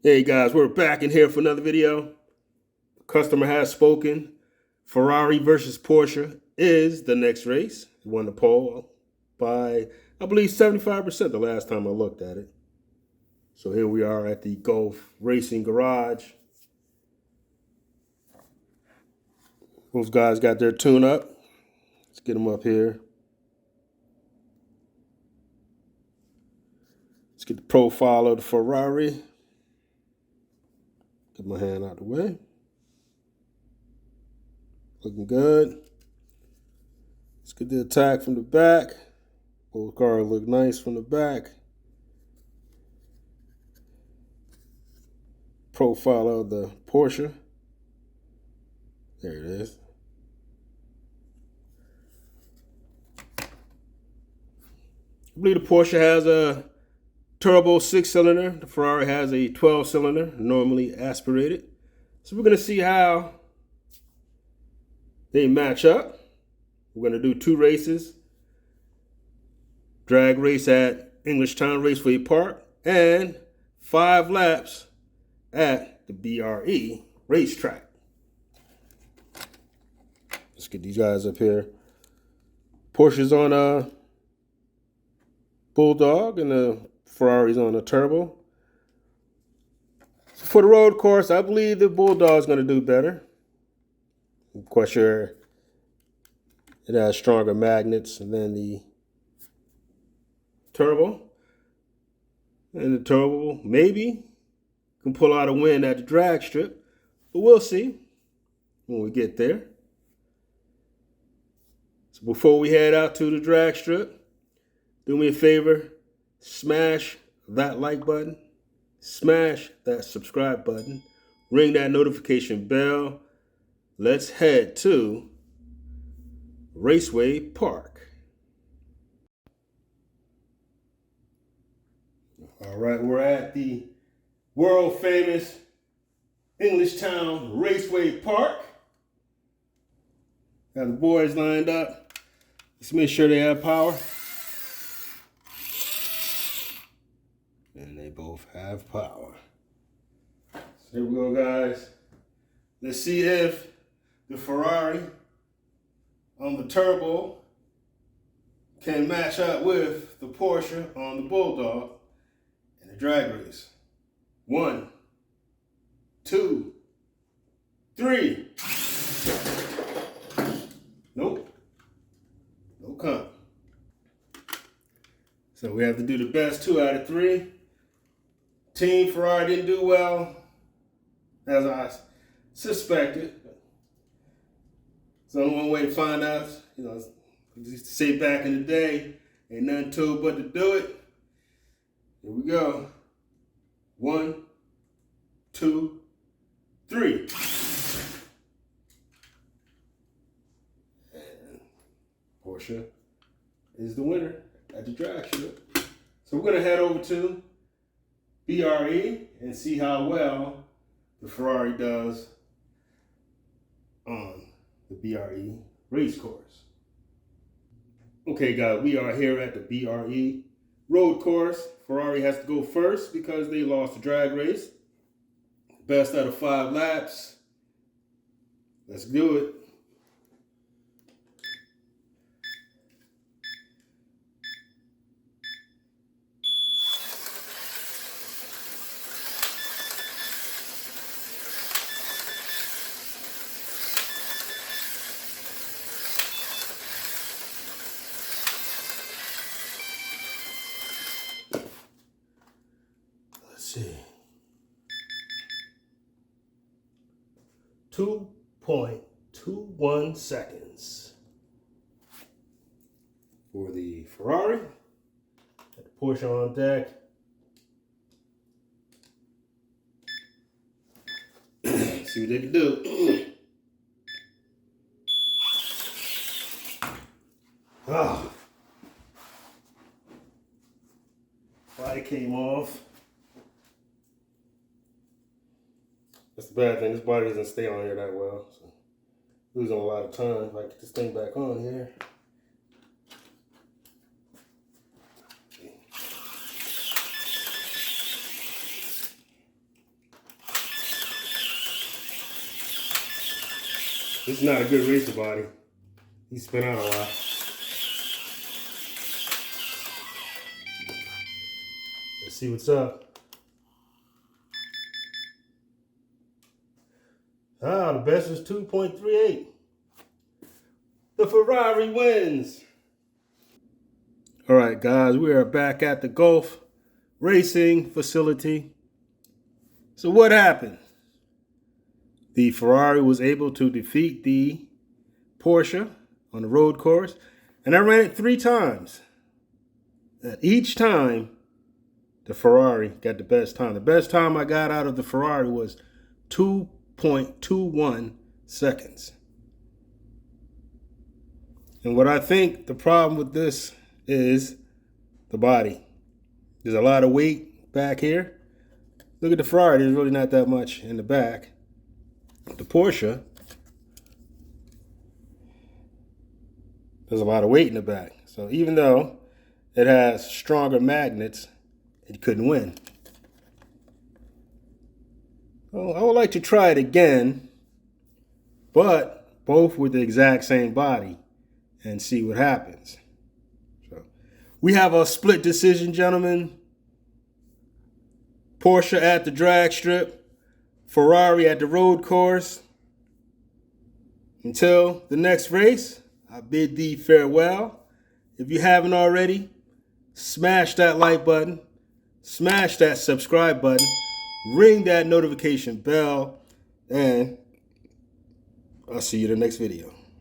Hey guys, we're back in here for another video. The customer has spoken. Ferrari versus Porsche is the next race. He won the poll by, I believe, 75% the last time I looked at it. So here we are at the Gulf Racing Garage. Those guys got their tune up. Let's get them up here. Let's get the profile of the Ferrari. Get my hand out of the way. Looking good. Let's get the attack from the back. Both cars look nice from the back. Profile of the Porsche. There it is. I believe the Porsche has a turbo 6-cylinder. The Ferrari has a 12-cylinder, normally aspirated. So we're going to see how they match up. We're going to do 2 races. Drag race at Englishtown Raceway Park and 5 laps at the BRE racetrack. Let's get these guys up here. Porsche's on a Bulldog and the Ferrari's on a turbo. So for the road course, I believe the Bulldog's going to do better. I'm quite sure it has stronger magnets than the turbo. And the turbo maybe can pull out a win at the drag strip, but we'll see when we get there. So before we head out to the drag strip, do me a favor, smash that like button, smash that subscribe button, ring that notification bell. Let's head to Raceway Park. All right, we're at the world famous Englishtown Raceway Park. Got the boys lined up. Let's make sure they have power. And they both have power. So here we go, guys. Let's see if the Ferrari on the turbo can match up with the Porsche on the Bulldog in the drag race. 1, 2, 3. Nope. No come. So we have to do the best 2 out of 3. Team Ferrari didn't do well, as I suspected. So one way to find out, just to say back in the day, ain't nothing to it but to do it. Here we go. 1, 2, 3. And Porsche is the winner at the drag strip. So we're gonna head over to BRE and see how well the Ferrari does on the BRE race course. Okay guys, we are here at the BRE road course. Ferrari has to go first because they lost the drag race. Best out of 5 laps. Let's do it. Let's see. 2.21 seconds for the Ferrari. Got the Porsche on deck. See what they can do. Oh. Body came off. That's the bad thing. This body doesn't stay on here that well. So losing a lot of time. If I get this thing back on here. This is not a good racer body. He spin out a lot. Let's see what's up. Ah, the best is 2.38. The Ferrari wins. All right, guys, we are back at the Gulf Racing facility. So what happened? The Ferrari was able to defeat the Porsche on the road course, and I ran it 3 times. And each time, the Ferrari got the best time. The best time I got out of the Ferrari was 2.21 seconds. And what I think the problem with this is the body. There's a lot of weight back here. Look at the Ferrari, there's really not that much in the back. The Porsche, there's a lot of weight in the back. So even though it has stronger magnets, it couldn't win. Well, I would like to try it again, but both with the exact same body, and see what happens. So we have a split decision, gentlemen. Porsche at the drag strip, Ferrari at the road course. Until the next race, I bid thee farewell. If you haven't already, smash that like button, smash that subscribe button, ring that notification bell, and I'll see you in the next video.